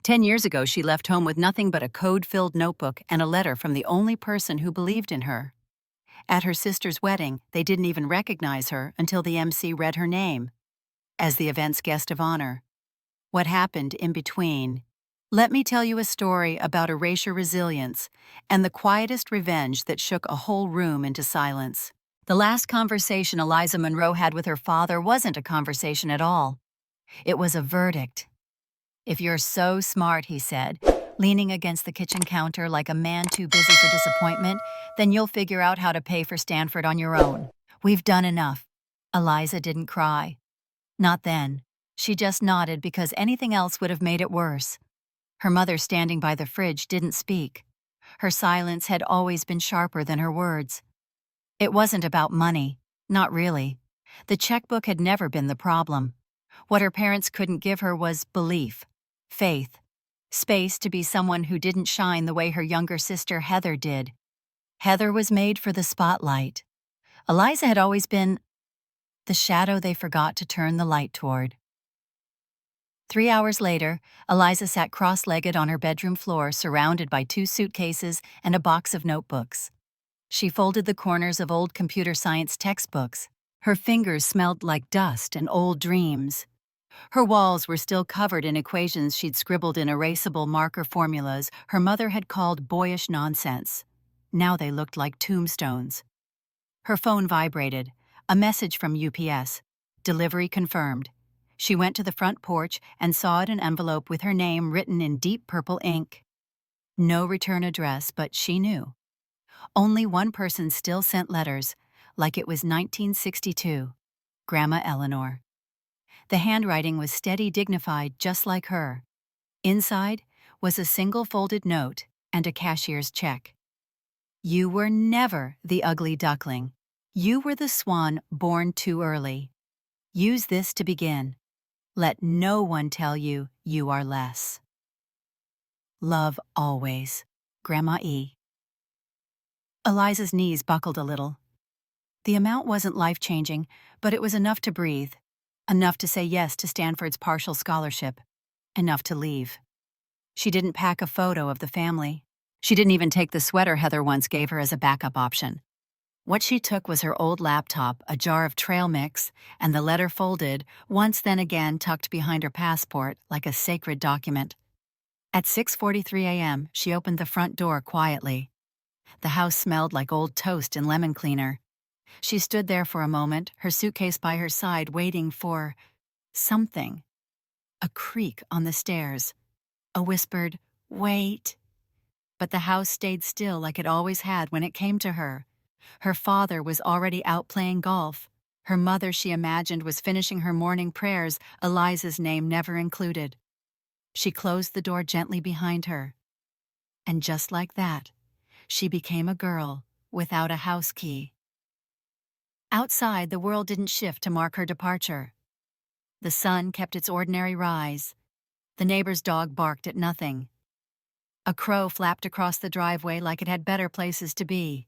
10 years ago, she left home with nothing but a code-filled notebook and a letter from the only person who believed in her. At her sister's wedding, they didn't even recognize her until the MC read her name as the event's guest of honor. What happened in between? Let me tell you a story about erasure resilience and the quietest revenge that shook a whole room into silence. The last conversation Eliza Monroe had with her father wasn't a conversation at all. It was a verdict. "If you're so smart," he said, leaning against the kitchen counter like a man too busy for disappointment, "then you'll figure out how to pay for Stanford on your own. We've done enough." Eliza didn't cry. Not then. She just nodded because anything else would have made it worse. Her mother, standing by the fridge, didn't speak. Her silence had always been sharper than her words. It wasn't about money. Not really. The checkbook had never been the problem. What her parents couldn't give her was belief, faith, space to be someone who didn't shine the way her younger sister Heather did. Heather was made for the spotlight. Eliza had always been the shadow they forgot to turn the light toward. 3 hours later, Eliza sat cross-legged on her bedroom floor, surrounded by 2 suitcases and a box of notebooks. She folded the corners of old computer science textbooks. Her fingers smelled like dust and old dreams. Her walls were still covered in equations she'd scribbled in erasable marker formulas her mother had called boyish nonsense. Now they looked like tombstones. Her phone vibrated. A message from UPS. Delivery confirmed. She went to the front porch and saw an envelope with her name written in deep purple ink. No return address, but she knew. Only one person still sent letters, like it was 1962. Grandma Eleanor. The handwriting was steady, dignified, just like her. Inside was a single folded note and a cashier's check. "You were never the ugly duckling. You were the swan born too early. Use this to begin. Let no one tell you you are less. Love always. Grandma E." Eliza's knees buckled a little. The amount wasn't life-changing, but it was enough to breathe, enough to say yes to Stanford's partial scholarship, enough to leave. She didn't pack a photo of the family. She didn't even take the sweater Heather once gave her as a backup option. What she took was her old laptop, a jar of trail mix, and the letter folded, once then again tucked behind her passport like a sacred document. At 6:43 a.m., she opened the front door quietly. The house smelled like old toast and lemon cleaner. She stood there for a moment, her suitcase by her side, waiting for something. A creak on the stairs. A whispered, "Wait." But the house stayed still like it always had when it came to her. Her father was already out playing golf. Her mother, she imagined, was finishing her morning prayers, Eliza's name never included. She closed the door gently behind her. And just like that, she became a girl without a house key. Outside, the world didn't shift to mark her departure. The sun kept its ordinary rise. The neighbor's dog barked at nothing. A crow flapped across the driveway like it had better places to be.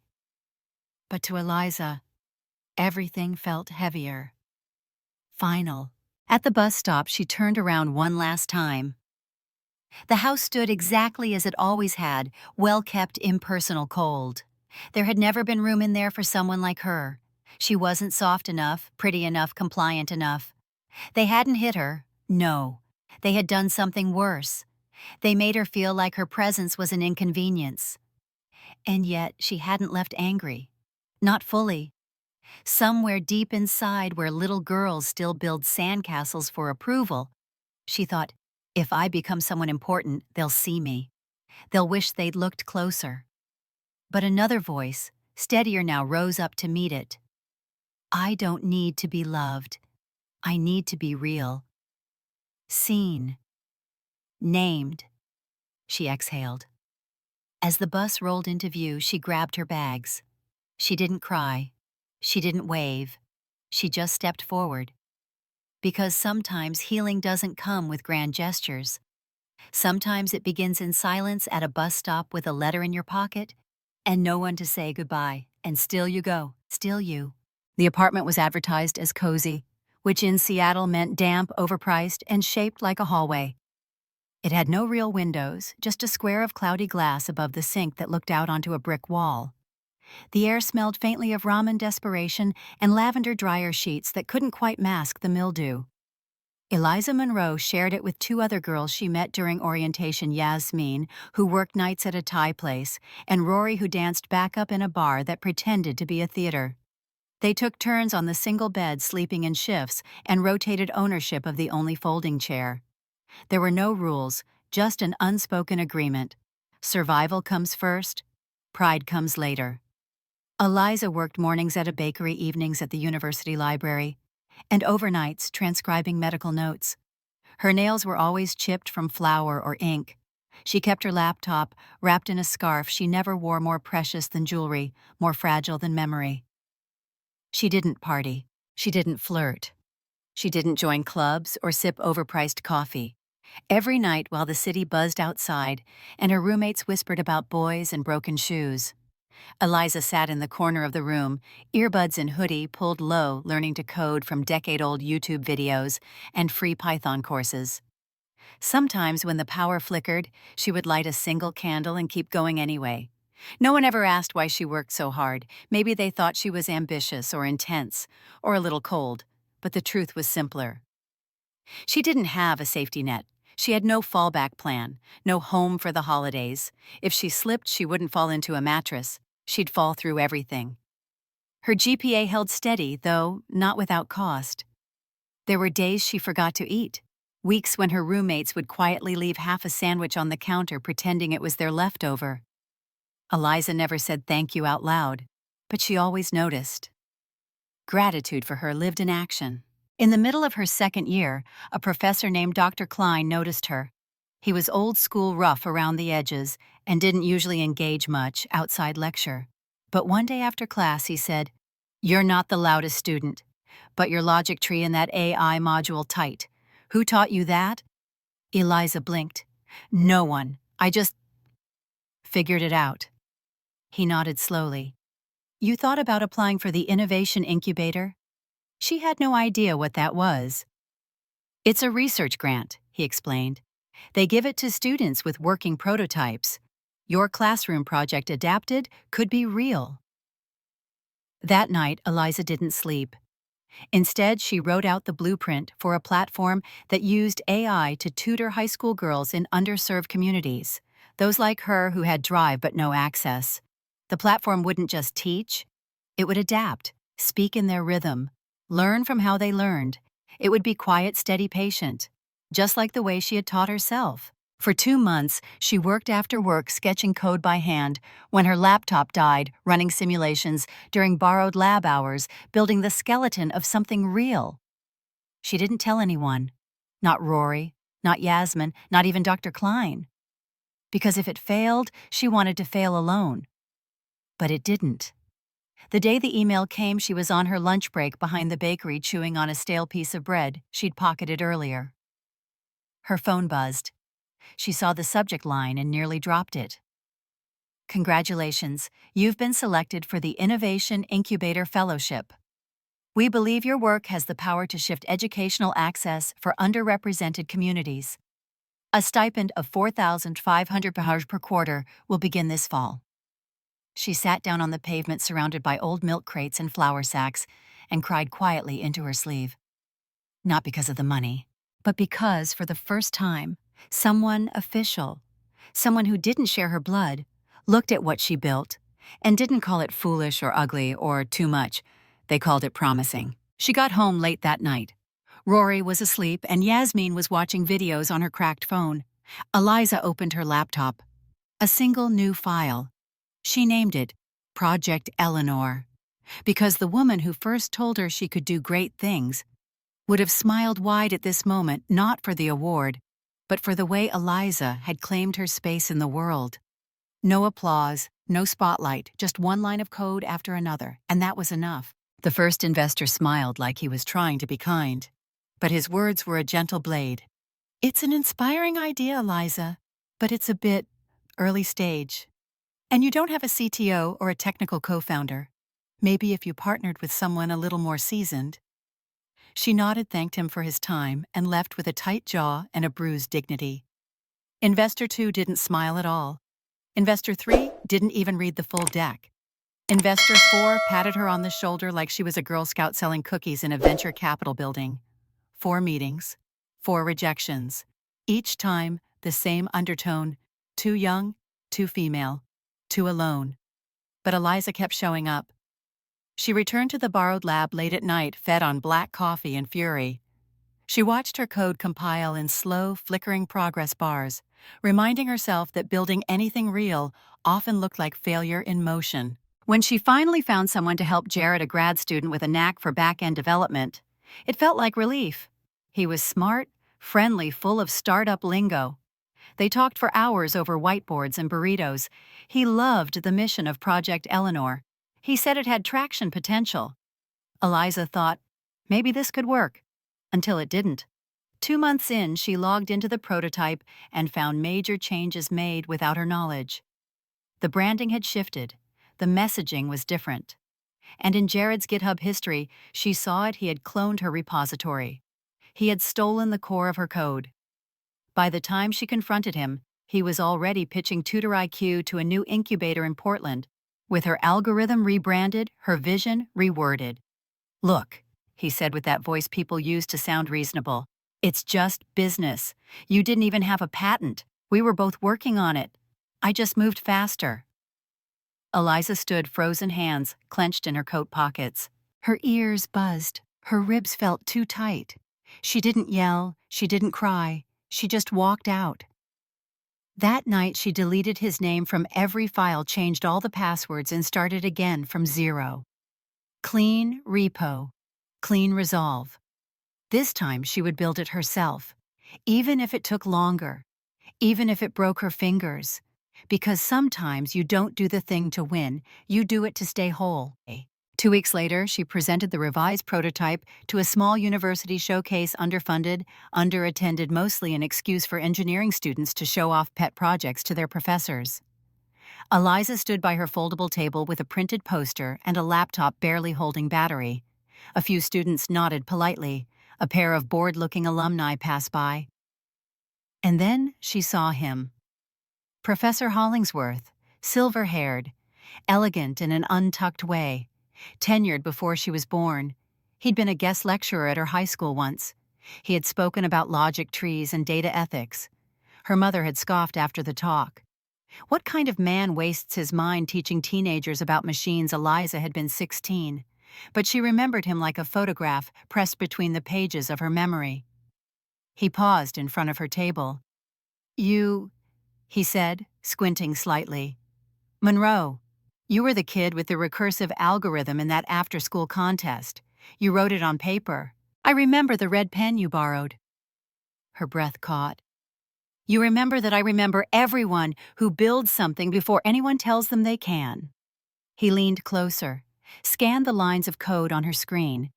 But to Eliza, everything felt heavier. Final. At the bus stop, she turned around one last time. The house stood exactly as it always had, well-kept, impersonal, cold. There had never been room in there for someone like her. She wasn't soft enough, pretty enough, compliant enough. They hadn't hit her. No. They had done something worse. They made her feel like her presence was an inconvenience. And yet she hadn't left angry. Not fully. Somewhere deep inside, where little girls still build sandcastles for approval, she thought, if I become someone important, they'll see me. They'll wish they'd looked closer. But another voice, steadier now, rose up to meet it. I don't need to be loved. I need to be real. Seen. Named. She exhaled. As the bus rolled into view, she grabbed her bags. She didn't cry. She didn't wave. She just stepped forward. Because sometimes healing doesn't come with grand gestures. Sometimes it begins in silence at a bus stop with a letter in your pocket and no one to say goodbye, and still you go, still you. The apartment was advertised as cozy, which in Seattle meant damp, overpriced, and shaped like a hallway. It had no real windows, just a square of cloudy glass above the sink that looked out onto a brick wall. The air smelled faintly of ramen desperation and lavender dryer sheets that couldn't quite mask the mildew. Eliza Monroe shared it with two other girls she met during orientation: Yasmin, who worked nights at a Thai place, and Rory, who danced backup in a bar that pretended to be a theater. They took turns on the single bed, sleeping in shifts, and rotated ownership of the only folding chair. There were no rules, just an unspoken agreement. Survival comes first, pride comes later. Eliza worked mornings at a bakery, evenings at the university library, and overnights transcribing medical notes. Her nails were always chipped from flour or ink. She kept her laptop wrapped in a scarf she never wore, more precious than jewelry, more fragile than memory. She didn't party. She didn't flirt. She didn't join clubs or sip overpriced coffee. Every night while the city buzzed outside and her roommates whispered about boys and broken shoes, Eliza sat in the corner of the room, earbuds and hoodie pulled low, learning to code from decade-old YouTube videos and free Python courses. Sometimes when the power flickered, she would light a single candle and keep going anyway. No one ever asked why she worked so hard. Maybe they thought she was ambitious or intense, or a little cold, but the truth was simpler. She didn't have a safety net. She had no fallback plan, no home for the holidays. If she slipped, she wouldn't fall into a mattress. She'd fall through everything. Her GPA held steady, though not without cost. There were days she forgot to eat, weeks when her roommates would quietly leave half a sandwich on the counter pretending it was their leftover. Eliza never said thank you out loud, but she always noticed. Gratitude for her lived in action. In the middle of her second year, a professor named Dr. Klein noticed her. He was old school, rough around the edges, and didn't usually engage much outside lecture. But one day after class he said, "You're not the loudest student, but your logic tree in that AI module tight. Who taught you that?" Eliza blinked. "No one. I just figured it out." He nodded slowly. "You thought about applying for the Innovation Incubator?" She had no idea what that was. "It's a research grant," he explained. "They give it to students with working prototypes. Your classroom project adapted could be real." That night, Eliza didn't sleep. Instead, she wrote out the blueprint for a platform that used AI to tutor high school girls in underserved communities, those like her who had drive but no access. The platform wouldn't just teach, it would adapt, speak in their rhythm, learn from how they learned. It would be quiet, steady, patient, just like the way she had taught herself. For 2 months, she worked after work sketching code by hand. When her laptop died, running simulations during borrowed lab hours, building the skeleton of something real. She didn't tell anyone. Not Rory, not Yasmin, not even Dr. Klein. Because if it failed, she wanted to fail alone. But it didn't. The day the email came, she was on her lunch break behind the bakery chewing on a stale piece of bread she'd pocketed earlier. Her phone buzzed. She saw the subject line and nearly dropped it. "Congratulations, you've been selected for the Innovation Incubator Fellowship. We believe your work has the power to shift educational access for underrepresented communities. A stipend of $4,500 per quarter will begin this fall." She sat down on the pavement surrounded by old milk crates and flour sacks and cried quietly into her sleeve. Not because of the money, but because, for the first time, someone official, someone who didn't share her blood, looked at what she built and didn't call it foolish or ugly or too much. They called it promising. She got home late that night. Rory was asleep and Yasmin was watching videos on her cracked phone. Eliza opened her laptop. A single new file. She named it Project Eleanor, because the woman who first told her she could do great things would have smiled wide at this moment, not for the award, but for the way Eliza had claimed her space in the world. No applause, no spotlight, just one line of code after another, and that was enough. The first investor smiled like he was trying to be kind, but his words were a gentle blade. "It's an inspiring idea, Eliza, but it's a bit early stage. And you don't have a CTO or a technical co-founder. Maybe if you partnered with someone a little more seasoned." She nodded, thanked him for his time, and left with a tight jaw and a bruised dignity. Investor 2 didn't smile at all. Investor 3 didn't even read the full deck. Investor 4 patted her on the shoulder like she was a Girl Scout selling cookies in a venture capital building. 4 meetings, 4 rejections. Each time, the same undertone: too young, too female, too alone. But Eliza kept showing up. She returned to the borrowed lab late at night, fed on black coffee and fury. She watched her code compile in slow, flickering progress bars, reminding herself that building anything real often looked like failure in motion. When she finally found someone to help Jared, a grad student with a knack for back-end development, it felt like relief. He was smart, friendly, full of startup lingo. They talked for hours over whiteboards and burritos. He loved the mission of Project Eleanor. He said it had traction potential. Eliza thought, maybe this could work. Until it didn't. 2 months in, she logged into the prototype and found major changes made without her knowledge. The branding had shifted. The messaging was different. And in Jared's GitHub history, she saw he had cloned her repository. He had stolen the core of her code. By the time she confronted him, he was already pitching Tutor IQ to a new incubator in Portland, with her algorithm rebranded, her vision reworded. "Look," he said with that voice people use to sound reasonable, "it's just business. You didn't even have a patent. We were both working on it. I just moved faster." Eliza stood, frozen hands clenched in her coat pockets. Her ears buzzed. Her ribs felt too tight. She didn't yell. She didn't cry. She just walked out. That night, she deleted his name from every file, changed all the passwords, and started again from zero. Clean repo. Clean resolve. This time, she would build it herself, even if it took longer, even if it broke her fingers. Because sometimes you don't do the thing to win, you do it to stay whole. 2 weeks later, she presented the revised prototype to a small university showcase, underfunded, underattended, mostly an excuse for engineering students to show off pet projects to their professors. Eliza stood by her foldable table with a printed poster and a laptop barely holding battery. A few students nodded politely. A pair of bored-looking alumni passed by. And then she saw him. Professor Hollingsworth, silver-haired, elegant in an untucked way, tenured before she was born. He'd been a guest lecturer at her high school once. He had spoken about logic trees and data ethics. Her mother had scoffed after the talk. What kind of man wastes his mind teaching teenagers about machines? Eliza had been 16, but she remembered him like a photograph pressed between the pages of her memory. He paused in front of her table. "You," he said, squinting slightly. "Monroe, you were the kid with the recursive algorithm in that after-school contest. You wrote it on paper. I remember the red pen you borrowed." Her breath caught. "You remember that I remember everyone who builds something before anyone tells them they can." He leaned closer, scanned the lines of code on her screen,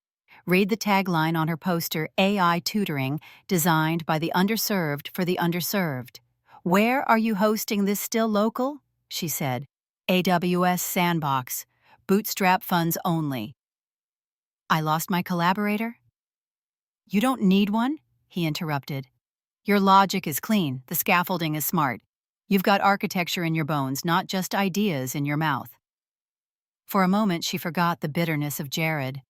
read the tagline on her poster, "AI tutoring, designed by the underserved for the underserved." "Where are you hosting this? Still local?" she said. "AWS Sandbox. Bootstrap funds only." "I lost my collaborator?" "You don't need one," he interrupted. "Your logic is clean, the scaffolding is smart. You've got architecture in your bones, not just ideas in your mouth." For a moment she forgot the bitterness of Jared,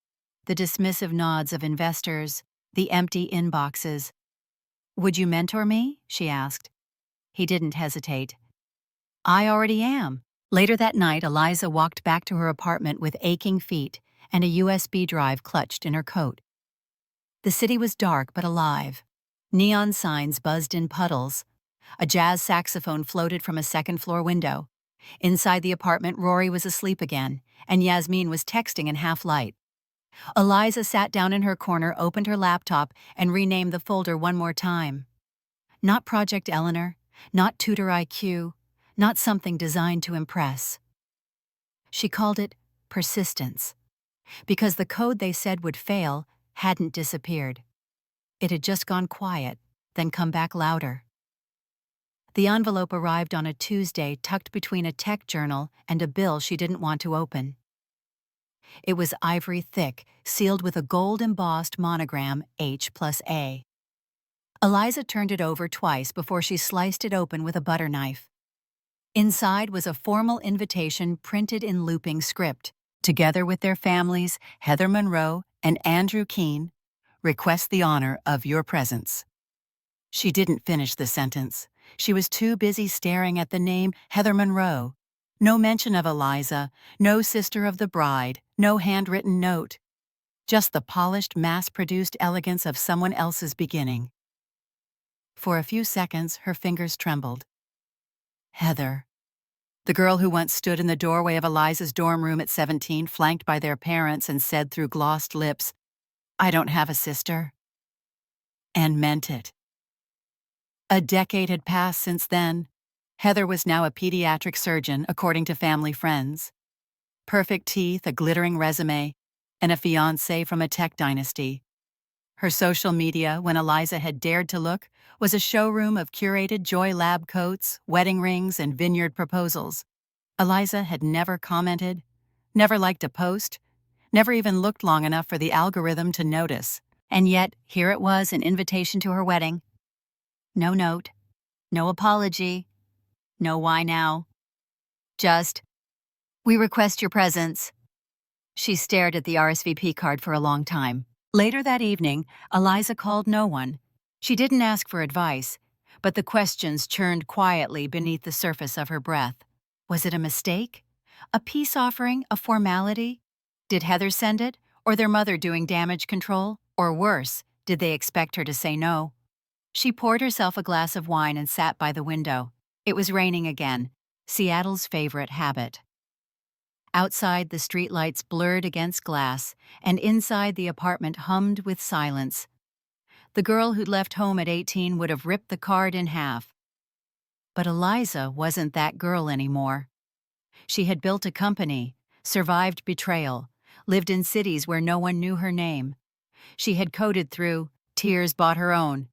the dismissive nods of investors, the empty inboxes. "Would you mentor me?" she asked. He didn't hesitate. "I already am." Later that night, Eliza walked back to her apartment with aching feet and a USB drive clutched in her coat. The city was dark but alive. Neon signs buzzed in puddles. A jazz saxophone floated from a second-floor window. Inside the apartment, Rory was asleep again, and Yasmin was texting in half-light. Eliza sat down in her corner, opened her laptop, and renamed the folder one more time. Not Project Eleanor, not Tutor IQ, not something designed to impress. She called it persistence, because the code they said would fail hadn't disappeared. It had just gone quiet, then come back louder. The envelope arrived on a Tuesday, tucked between a tech journal and a bill she didn't want to open. It was ivory thick, sealed with a gold-embossed monogram, H+A. Eliza turned it over twice before she sliced it open with a butter knife. Inside was a formal invitation printed in looping script. Together with their families, Heather Monroe and Andrew Keene, request the honor of your presence. She didn't finish the sentence. She was too busy staring at the name Heather Monroe. No mention of Eliza, no sister of the bride, no handwritten note. Just the polished, mass-produced elegance of someone else's beginning. For a few seconds, her fingers trembled. Heather. The girl who once stood in the doorway of Eliza's dorm room at 17, flanked by their parents, and said through glossed lips, "I don't have a sister." And meant it. A decade had passed since then. Heather was now a pediatric surgeon, according to family friends. Perfect teeth, a glittering resume, and a fiancé from a tech dynasty. Her social media, when Eliza had dared to look, was a showroom of curated Joy Lab coats, wedding rings, and vineyard proposals. Eliza had never commented, never liked a post, never even looked long enough for the algorithm to notice. And yet, here it was, an invitation to her wedding. No note, no apology, no why now. Just, "We request your presence." She stared at the RSVP card for a long time. Later that evening, Eliza called no one. She didn't ask for advice, but the questions churned quietly beneath the surface of her breath. Was it a mistake? A peace offering? A formality? Did Heather send it, or their mother doing damage control? Or worse, did they expect her to say no? She poured herself a glass of wine and sat by the window. It was raining again, Seattle's favorite habit. Outside, the streetlights blurred against glass, and inside the apartment hummed with silence. The girl who'd left home at 18 would have ripped the card in half. But Eliza wasn't that girl anymore. She had built a company, survived betrayal, lived in cities where no one knew her name. She had coded through, tears bought her own.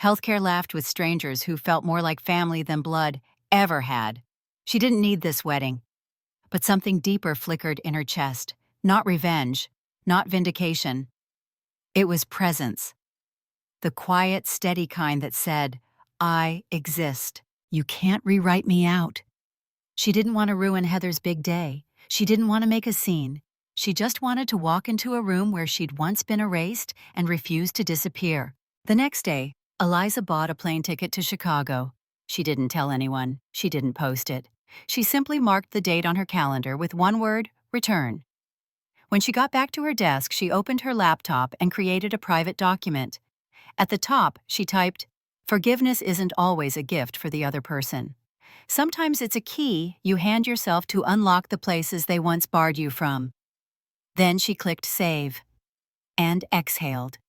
Healthcare laughed with strangers who felt more like family than blood ever had. She didn't need this wedding. But something deeper flickered in her chest. Not revenge, not vindication. It was presence. The quiet, steady kind that said, "I exist. You can't rewrite me out." She didn't want to ruin Heather's big day. She didn't want to make a scene. She just wanted to walk into a room where she'd once been erased and refused to disappear. The next day, Eliza bought a plane ticket to Chicago. She didn't tell anyone. She didn't post it. She simply marked the date on her calendar with one word, return. When she got back to her desk, she opened her laptop and created a private document. At the top, she typed, "Forgiveness isn't always a gift for the other person. Sometimes it's a key you hand yourself to unlock the places they once barred you from." Then she clicked save and exhaled.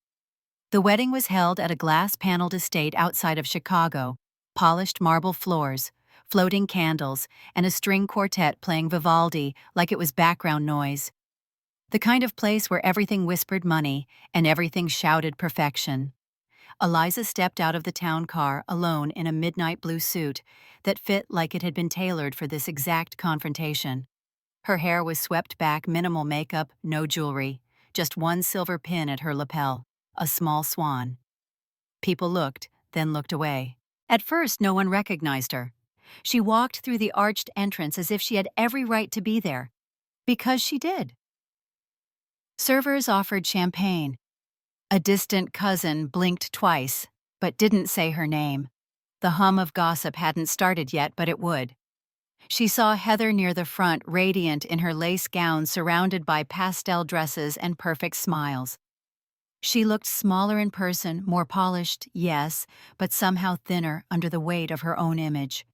The wedding was held at a glass-paneled estate outside of Chicago, polished marble floors, floating candles, and a string quartet playing Vivaldi like it was background noise. The kind of place where everything whispered money and everything shouted perfection. Eliza stepped out of the town car alone in a midnight blue suit that fit like it had been tailored for this exact confrontation. Her hair was swept back, minimal makeup, no jewelry, just one silver pin at her lapel, a small swan. People looked, then looked away. At first, no one recognized her. She walked through the arched entrance as if she had every right to be there. Because she did. Servers offered champagne. A distant cousin blinked twice, but didn't say her name. The hum of gossip hadn't started yet, but it would. She saw Heather near the front, radiant in her lace gown surrounded by pastel dresses and perfect smiles. She looked smaller in person, more polished, yes, but somehow thinner under the weight of her own image.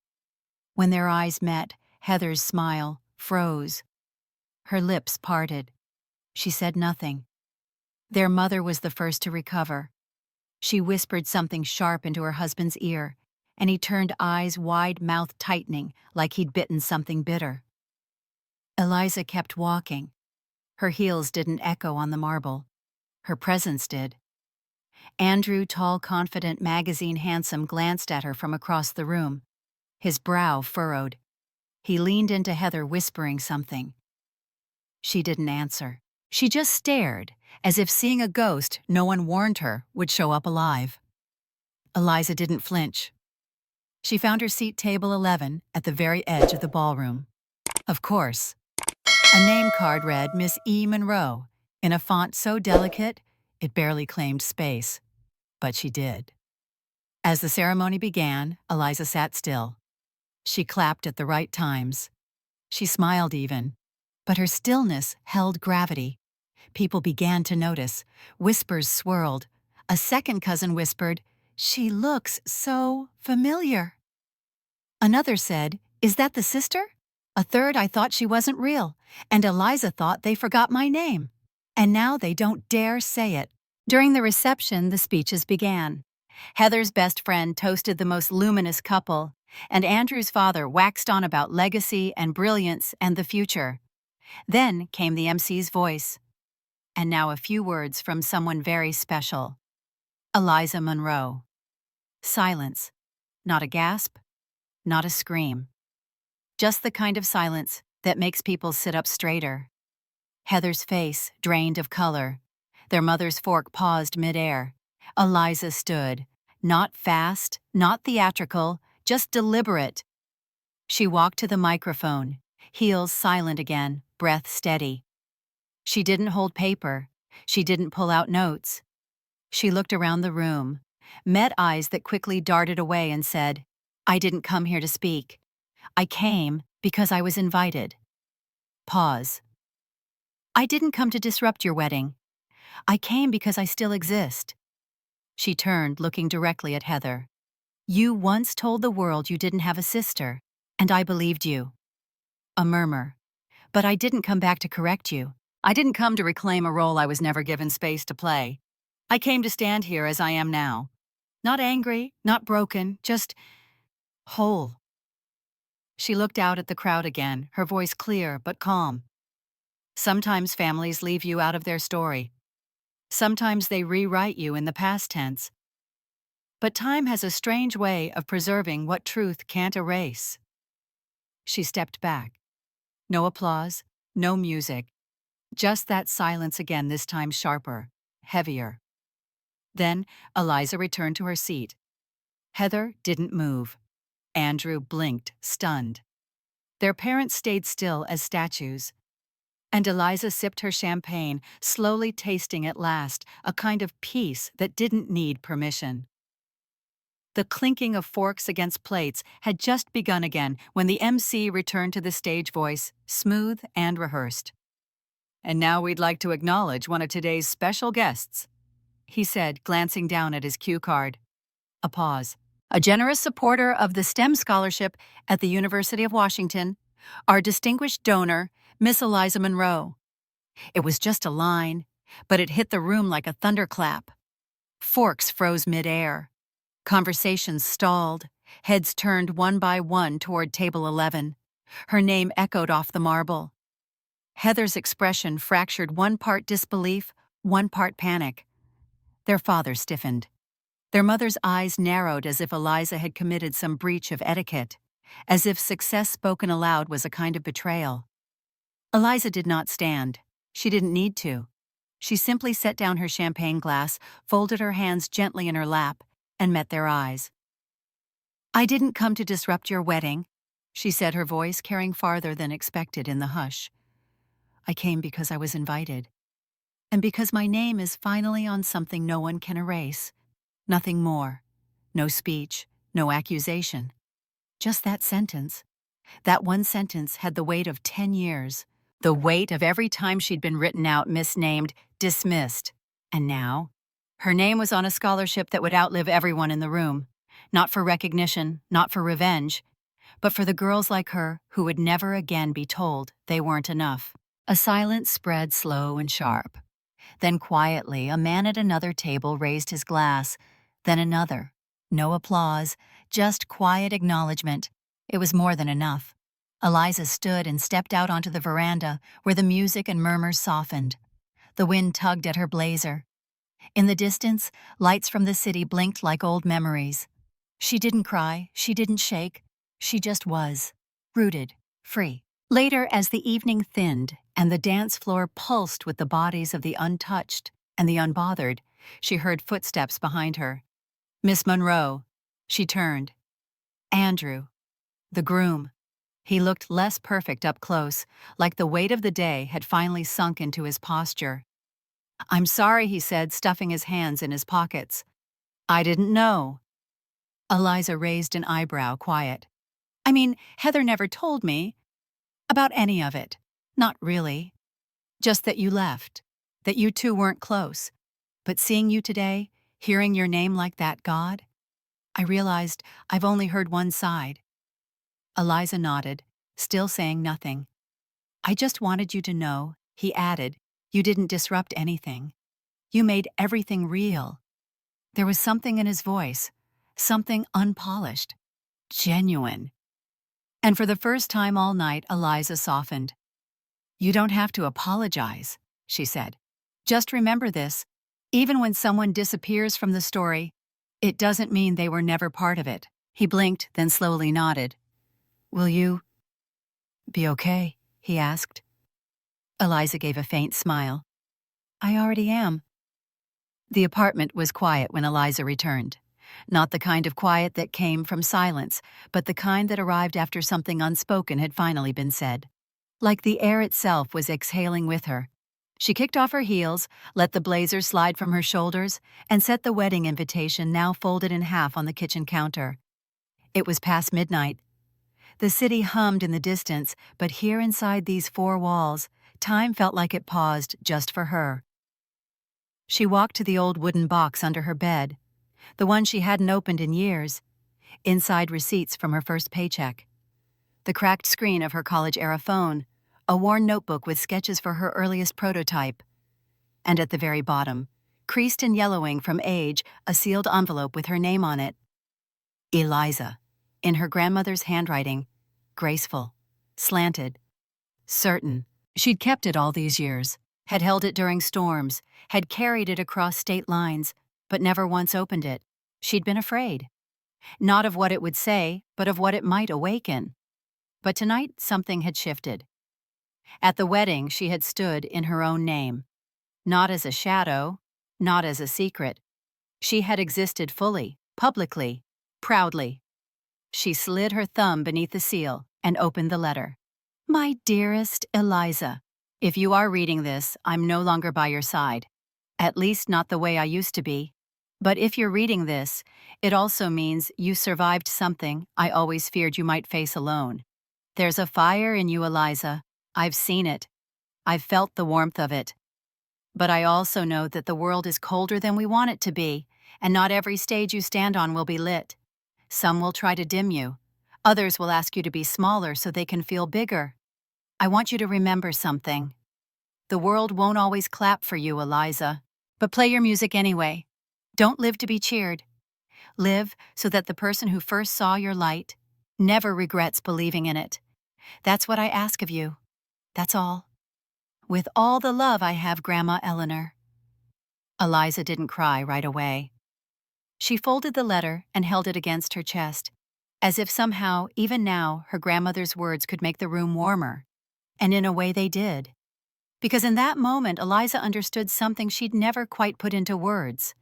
When their eyes met, Heather's smile froze. Her lips parted. She said nothing. Their mother was the first to recover. She whispered something sharp into her husband's ear, and he turned eyes wide, mouth tightening like he'd bitten something bitter. Eliza kept walking. Her heels didn't echo on the marble. Her presence did. Andrew, tall, confident, magazine handsome, glanced at her from across the room. His brow furrowed. He leaned into Heather, whispering something. She didn't answer. She just stared, as if seeing a ghost no one warned her would show up alive. Eliza didn't flinch. She found her seat table 11 at the very edge of the ballroom. Of course, a name card read Miss E. Monroe in a font so delicate it barely claimed space, but she did. As the ceremony began, Eliza sat still. She clapped at the right times. She smiled even, but her stillness held gravity. People began to notice. Whispers swirled. A second cousin whispered, "She looks so familiar." Another said, "Is that the sister?" A third, "I thought she wasn't real." And Eliza thought they forgot my name. And now they don't dare say it. During the reception, the speeches began. Heather's best friend toasted the most luminous couple, and Andrew's father waxed on about legacy and brilliance and the future. Then came the MC's voice. And now a few words from someone very special. Eliza Monroe. Silence. Not a gasp, not a scream. Just the kind of silence that makes people sit up straighter. Heather's face drained of color. Their mother's fork paused midair. Eliza stood. Not fast, not theatrical, just deliberate. She walked to the microphone, heels silent again, breath steady. She didn't hold paper. She didn't pull out notes. She looked around the room, met eyes that quickly darted away and said, "I didn't come here to speak. I came because I was invited." Pause. "I didn't come to disrupt your wedding. I came because I still exist." She turned, looking directly at Heather. "You once told the world you didn't have a sister, and I believed you." A murmur. "But I didn't come back to correct you. I didn't come to reclaim a role I was never given space to play. I came to stand here as I am now. Not angry, not broken, just whole." She looked out at the crowd again, her voice clear but calm. Sometimes families leave you out of their story. Sometimes they rewrite you in the past tense. But time has a strange way of preserving what truth can't erase. She stepped back. No applause, no music. Just that silence again, this time sharper, heavier. Then Eliza returned to her seat. Heather didn't move. Andrew blinked, stunned. Their parents stayed still as statues. And Eliza sipped her champagne, slowly tasting at last a kind of peace that didn't need permission. The clinking of forks against plates had just begun again when the MC returned to the stage voice, smooth and rehearsed. "And now we'd like to acknowledge one of today's special guests," he said, glancing down at his cue card. A pause. "A generous supporter of the STEM scholarship at the University of Washington, our distinguished donor, Miss Eliza Monroe." It was just a line, but it hit the room like a thunderclap. Forks froze midair. Conversations stalled. Heads turned one by one toward table 11. Her name echoed off the marble. Heather's expression fractured, one part disbelief, one part panic. Their father stiffened. Their mother's eyes narrowed as if Eliza had committed some breach of etiquette, as if success spoken aloud was a kind of betrayal. Eliza did not stand. She didn't need to. She simply set down her champagne glass, folded her hands gently in her lap, and met their eyes. "I didn't come to disrupt your wedding," she said, her voice carrying farther than expected in the hush. "I came because I was invited. And because my name is finally on something no one can erase. Nothing more. No speech, no accusation. Just that sentence. That one sentence had the weight of 10 years. The weight of every time she'd been written out, misnamed, dismissed. And now, her name was on a scholarship that would outlive everyone in the room. Not for recognition, not for revenge, but for the girls like her who would never again be told they weren't enough. A silence spread slow and sharp. Then quietly, a man at another table raised his glass. Then another. No applause, just quiet acknowledgement. It was more than enough. Eliza stood and stepped out onto the veranda where the music and murmurs softened. The wind tugged at her blazer. In the distance, lights from the city blinked like old memories. She didn't cry, she didn't shake. She just was, rooted, free. Later, as the evening thinned and the dance floor pulsed with the bodies of the untouched and the unbothered, she heard footsteps behind her. Miss Monroe. She turned. Andrew, the groom. He looked less perfect up close, like the weight of the day had finally sunk into his posture. "I'm sorry," he said, stuffing his hands in his pockets. "I didn't know." Eliza raised an eyebrow, quiet. "I mean, Heather never told me about any of it. Not really. Just that you left, that you two weren't close. But seeing you today, hearing your name like that, God, I realized I've only heard one side." Eliza nodded, still saying nothing. "I just wanted you to know," he added, "you didn't disrupt anything. You made everything real." There was something in his voice, something unpolished, genuine. And for the first time all night, Eliza softened. "You don't have to apologize," she said. "Just remember this. Even when someone disappears from the story, it doesn't mean they were never part of it." He blinked, then slowly nodded. "Will you be okay?" he asked. Eliza gave a faint smile. "I already am." The apartment was quiet when Eliza returned. Not the kind of quiet that came from silence, but the kind that arrived after something unspoken had finally been said. Like the air itself was exhaling with her. She kicked off her heels, let the blazer slide from her shoulders, and set the wedding invitation, now folded in half, on the kitchen counter. It was past midnight. The city hummed in the distance, but here inside these four walls, time felt like it paused just for her. She walked to the old wooden box under her bed, the one she hadn't opened in years, inside receipts from her first paycheck, the cracked screen of her college-era phone, a worn notebook with sketches for her earliest prototype, and at the very bottom, creased and yellowing from age, a sealed envelope with her name on it. Eliza, in her grandmother's handwriting, graceful, slanted, certain. She'd kept it all these years, had held it during storms, had carried it across state lines, but never once opened it. She'd been afraid. Not of what it would say, but of what it might awaken. But tonight, something had shifted. At the wedding, she had stood in her own name. Not as a shadow, not as a secret. She had existed fully, publicly, proudly. She slid her thumb beneath the seal and opened the letter. "My dearest Eliza, if you are reading this, I'm no longer by your side. At least not the way I used to be. But if you're reading this, it also means you survived something I always feared you might face alone. There's a fire in you, Eliza. I've seen it. I've felt the warmth of it. But I also know that the world is colder than we want it to be, and not every stage you stand on will be lit. Some will try to dim you. Others will ask you to be smaller so they can feel bigger. I want you to remember something. The world won't always clap for you, Eliza. But play your music anyway. Don't live to be cheered. Live so that the person who first saw your light never regrets believing in it. That's what I ask of you. That's all. With all the love I have, Grandma Eleanor." Eliza didn't cry right away. She folded the letter and held it against her chest, as if somehow, even now, her grandmother's words could make the room warmer. And in a way they did. Because in that moment, Eliza understood something she'd never quite put into words.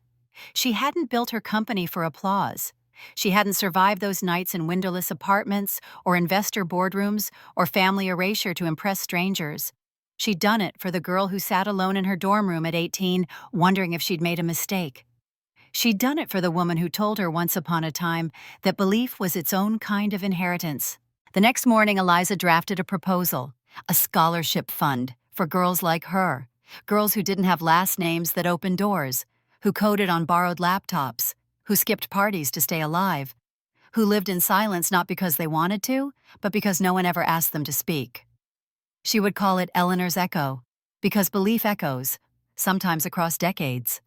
She hadn't built her company for applause. She hadn't survived those nights in windowless apartments, or investor boardrooms, or family erasure to impress strangers. She'd done it for the girl who sat alone in her dorm room at 18, wondering if she'd made a mistake. She'd done it for the woman who told her once upon a time that belief was its own kind of inheritance. The next morning, Eliza drafted a proposal, a scholarship fund for girls like her, girls who didn't have last names that opened doors, who coded on borrowed laptops, who skipped parties to stay alive, who lived in silence not because they wanted to, but because no one ever asked them to speak. She would call it Eleanor's Echo, because belief echoes, sometimes across decades,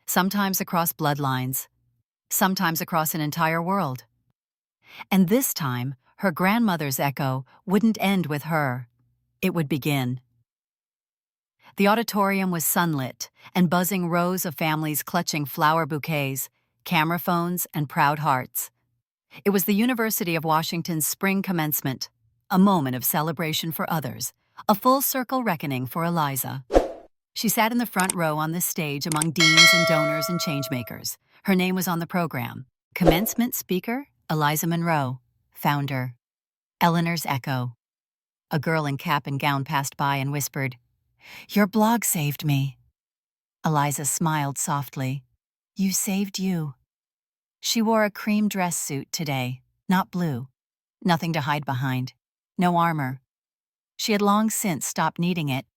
sometimes across bloodlines, sometimes across an entire world. And this time, her grandmother's echo wouldn't end with her. It would begin. The auditorium was sunlit, and buzzing rows of families clutching flower bouquets, camera phones, and proud hearts. It was the University of Washington's spring commencement, a moment of celebration for others, a full-circle reckoning for Eliza. She sat in the front row on the stage among deans and donors and changemakers, Her name was on the program. Commencement speaker, Eliza Monroe. Founder, Eleanor's Echo. A girl in cap and gown passed by and whispered, "Your blog saved me." Eliza smiled softly. "You saved you." She wore a cream dress suit today, not blue. Nothing to hide behind. No armor. She had long since stopped needing it.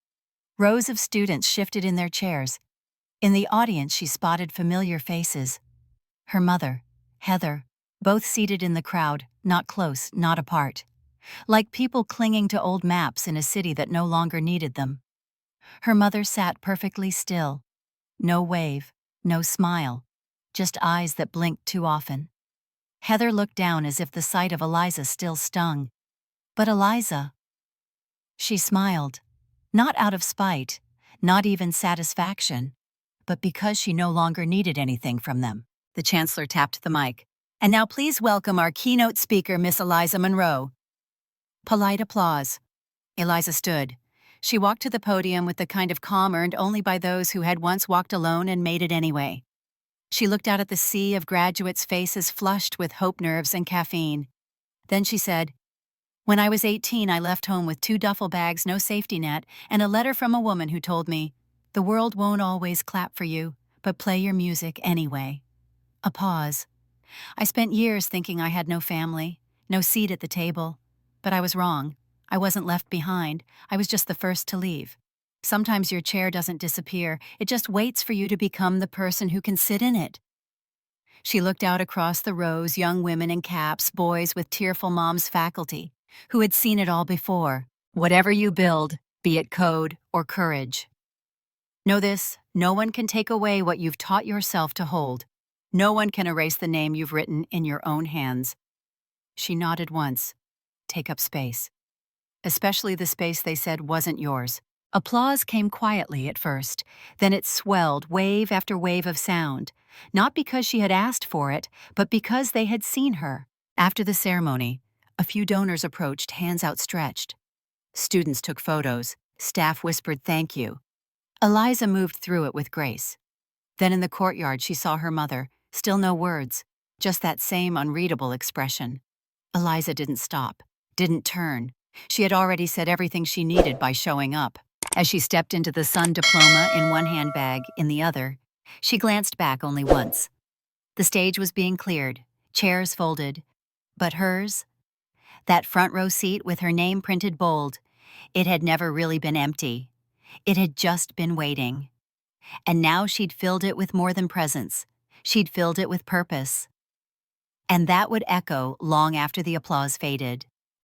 Rows of students shifted in their chairs. In the audience, she spotted familiar faces. Her mother, Heather, both seated in the crowd, not close, not apart. Like people clinging to old maps in a city that no longer needed them. Her mother sat perfectly still. No wave, no smile, just eyes that blinked too often. Heather looked down as if the sight of Eliza still stung. But Eliza... She smiled, not out of spite, not even satisfaction, but because she no longer needed anything from them. The chancellor tapped the mic. "And now please welcome our keynote speaker, Miss Eliza Monroe." Polite applause. Eliza stood. She walked to the podium with the kind of calm earned only by those who had once walked alone and made it anyway. She looked out at the sea of graduates' faces flushed with hope nerves and caffeine. Then she said, "When I was 18, I left home with 2 duffel bags, no safety net, and a letter from a woman who told me, 'The world won't always clap for you, but play your music anyway.'" A pause. "I spent years thinking I had no family, no seat at the table. But I was wrong. I wasn't left behind. I was just the first to leave. Sometimes your chair doesn't disappear. It just waits for you to become the person who can sit in it." She looked out across the rows, young women in caps, boys with tearful moms' faculty, who had seen it all before. Whatever you build, be it code or courage. Know this, no one can take away what you've taught yourself to hold. No one can erase the name you've written in your own hands. She nodded once. Take up space. Especially the space they said wasn't yours. Applause came quietly at first, then it swelled wave after wave of sound, not because she had asked for it, but because they had seen her. After the ceremony, a few donors approached, hands outstretched. Students took photos, staff whispered thank you. Eliza moved through it with grace. Then in the courtyard she saw her mother, still no words, just that same unreadable expression. Eliza didn't stop, didn't turn. She had already said everything she needed by showing up. As she stepped into the Sun diploma in one handbag, in the other, she glanced back only once. The stage was being cleared, chairs folded, but hers, that front row seat with her name printed bold, it had never really been empty. It had just been waiting. And now she'd filled it with more than presence. She'd filled it with purpose. And that would echo long after the applause faded.